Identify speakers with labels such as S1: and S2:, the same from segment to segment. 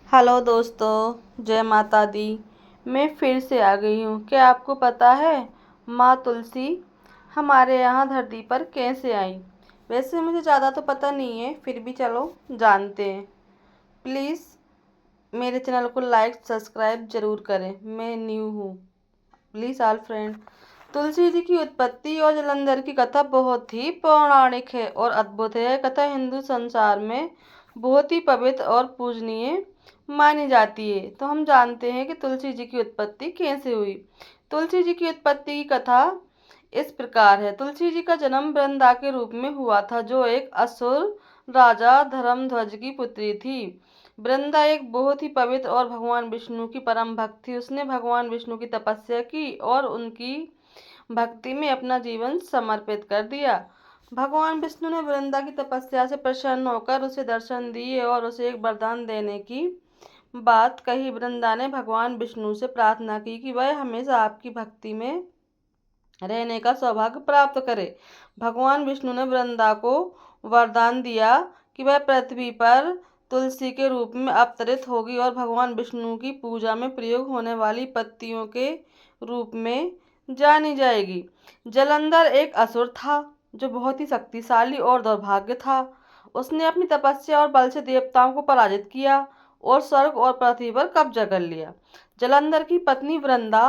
S1: Hello दोस्तों, जय माता दी। मैं फिर से आ गई हूँ। क्या आपको पता है माँ तुलसी हमारे यहाँ धरती पर कैसे आई? वैसे मुझे ज़्यादा तो पता नहीं है, फिर भी चलो जानते हैं। प्लीज़ मेरे चैनल को लाइक सब्सक्राइब ज़रूर करें, मैं न्यू हूँ। Please all friend. Tulsi ji की उत्पत्ति और जलंधर की कथा बहुत ही पौराणिक है और अद्भुत है। कथा हिंदू संसार में बहुत ही पवित्र और पूजनीय मानी जाती है। तो हम जानते हैं कि तुलसी जी की उत्पत्ति कैसे हुई। तुलसी जी की उत्पत्ति की कथा इस प्रकार है। तुलसी जी का जन्म वृंदा के रूप में हुआ था, जो एक असुर राजा धर्मध्वज की पुत्री थी। वृंदा एक बहुत ही पवित्र और भगवान विष्णु की परम भक्त थी। उसने भगवान विष्णु की तपस्या की और उनकी भक्ति में अपना जीवन समर्पित कर दिया। भगवान विष्णु ने वृंदा की तपस्या से प्रसन्न होकर उसे दर्शन दिए और उसे एक वरदान देने की बात कही। वृंदा ने भगवान विष्णु से प्रार्थना की कि वह हमेशा आपकी भक्ति में रहने का सौभाग्य प्राप्त करे। भगवान विष्णु ने वृंदा को वरदान दिया कि वह पृथ्वी पर तुलसी के रूप में अवतरित होगी और भगवान विष्णु की पूजा में प्रयोग होने वाली पत्तियों के रूप में जानी जाएगी। जलंधर एक असुर था जो बहुत ही शक्तिशाली और दुर्भाग्य था। उसने अपनी तपस्या और बल से देवताओं को पराजित किया और स्वर्ग और पृथ्वी पर कब्जा कर लिया। जलंधर की पत्नी वृंदा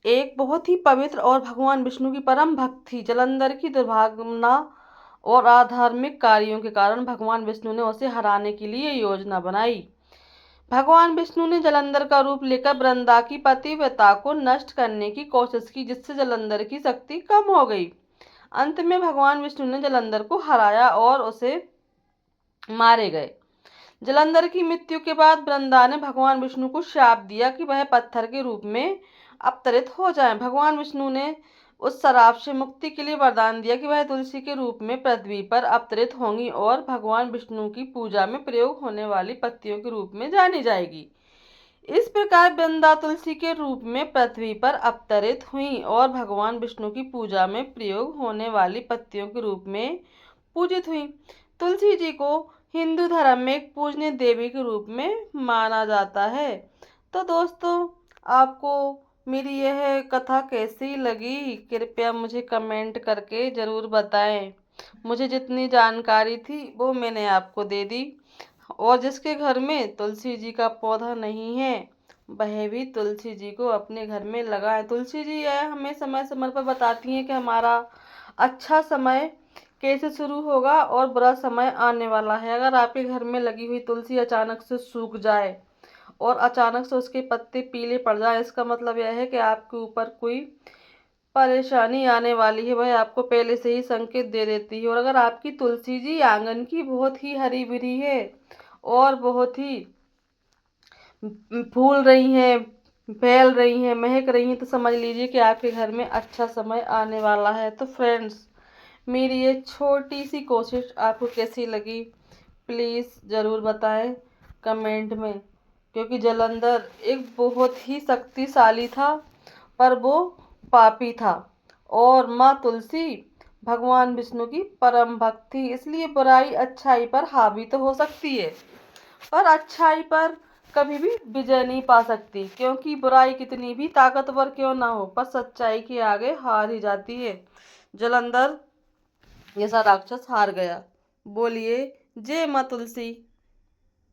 S1: एक बहुत ही पवित्र और भगवान विष्णु की परम भक्त थी। जलंधर की दुर्भावना और अधार्मिक कार्यों के कारण भगवान विष्णु ने उसे हराने के लिए योजना बनाई। भगवान विष्णु ने जलंधर का रूप लेकर वृंदा की पतिव्रता को नष्ट करने की कोशिश की, जिससे जलंधर की शक्ति कम हो गई। अंत में भगवान विष्णु ने जलंधर को हराया और उसे मारे गए। जलंधर की मृत्यु के बाद वृंदा ने भगवान विष्णु को शाप दिया कि वह पत्थर के रूप में अवतरित हो जाएं। भगवान विष्णु ने उस श्राप से मुक्ति के लिए वरदान दिया कि वह तुलसी के रूप में पृथ्वी पर अवतरित होंगी और भगवान विष्णु की पूजा में प्रयोग होने वाली पत्तियों के रूप में जानी जाएगी। इस प्रकार वृंदा तुलसी के रूप में पृथ्वी पर अवतरित हुई और भगवान विष्णु की पूजा में प्रयोग होने वाली पत्तियों के रूप में पूजित हुई। तुलसी जी को हिंदू धर्म में एक पूजनीय देवी के रूप में माना जाता है। तो दोस्तों, आपको मेरी यह कथा कैसी लगी, कृपया मुझे कमेंट करके ज़रूर बताएं। मुझे जितनी जानकारी थी वो मैंने आपको दे दी। और जिसके घर में तुलसी जी का पौधा नहीं है वह भी तुलसी जी को अपने घर में लगाए। तुलसी जी यह हमें समय समय पर बताती हैं कि हमारा अच्छा समय कैसे शुरू होगा और बुरा समय आने वाला है। अगर आपके घर में लगी हुई तुलसी अचानक से सूख जाए और अचानक से उसके पत्ते पीले पड़ जाए, इसका मतलब यह है कि आपके ऊपर कोई परेशानी आने वाली है। वह आपको पहले से ही संकेत दे देती है। और अगर आपकी तुलसी जी आंगन की बहुत ही हरी भरी है और बहुत ही फूल रही हैं, फैल रही हैं, महक रही हैं, तो समझ लीजिए कि आपके घर में अच्छा समय आने वाला है। तो फ्रेंड्स, मेरी ये छोटी सी कोशिश आपको कैसी लगी प्लीज़ ज़रूर बताएं कमेंट में। क्योंकि जलंधर एक बहुत ही शक्तिशाली था, पर वो पापी था और माँ तुलसी भगवान विष्णु की परम भक्त थी। इसलिए बुराई अच्छाई पर हावी तो हो सकती है, पर अच्छाई पर कभी भी विजय नहीं पा सकती। क्योंकि बुराई कितनी भी ताकतवर क्यों ना हो, पर सच्चाई के आगे हार ही जाती है। जलंधर जैसा राक्षस हार गया। बोलिए जय माँ तुलसी।